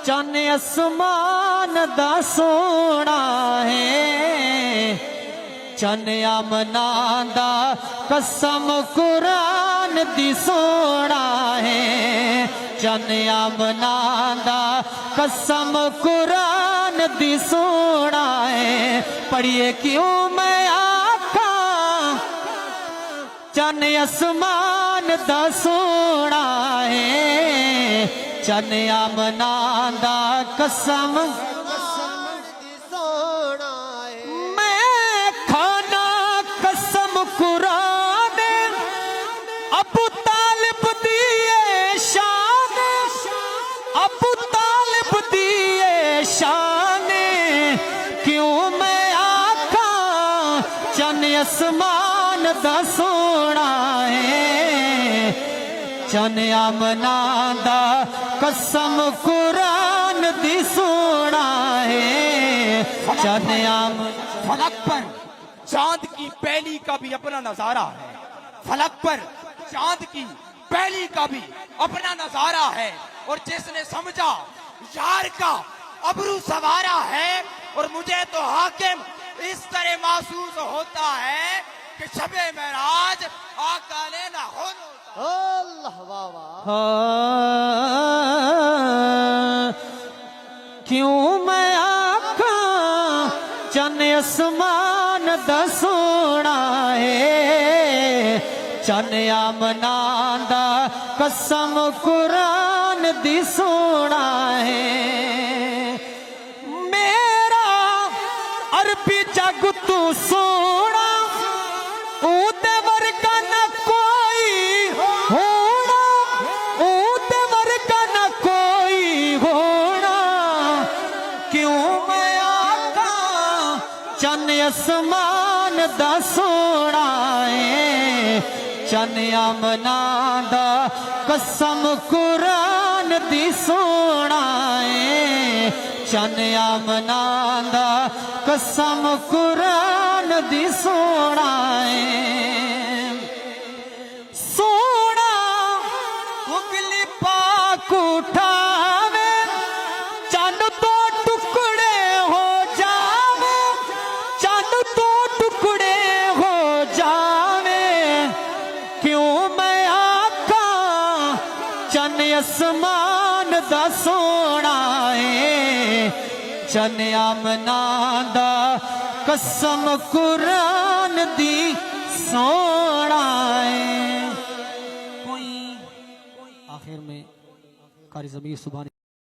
चन आसमान दा सोना है, चन आमना दा कसम कुरान दी सोना है, चन आमना दा कसम कुरान दी सोना है। पढ़िए क्यों मैं आखा चन आसमान दा सोना है, चन आमना दा कसम सोना है। मैं खाना कसम कुरान अबू तालिब दिए शान, अबू तालिब दिए शान। क्यों मैं आखा चन आसमान दा सोना है, चन आमना दा कसम कुरान दी सोना है, चन आम। फलक पर चांद की पहली का भी अपना नजारा है, फलक पर चांद की पहली का भी अपना नजारा है। और जिसने समझा यार का अबरू सवारा है, और मुझे तो हाकिम इस तरह महसूस होता है कि शबे मेराज आका ने ना हो। अल्लाह वाह वाह। क्यों मैं आखा चन आसमान दा सोना है, चन आमना दा कसम कुरान दी सोना है। मेरा अरबी जग तू सोना ऊते वर्गा न कोई होना, ऊते वर्गा न कोई होना। क्यों मैं आका चन आसमान दा सोना है, चन आमना दा कसम कुरान दी सोना है, चन आमना दा कसम कुरान दी सोना है। सोना उगली पाक उठावे, चन तो टुकड़े हो जावे, चन तो टुकड़े हो जावे। क्यों मैं आका चन आसमान दा सोना है, चन आमना दा कसम कुरान दी सोना है। कोई आखिर में कारी ज़मीर सुभान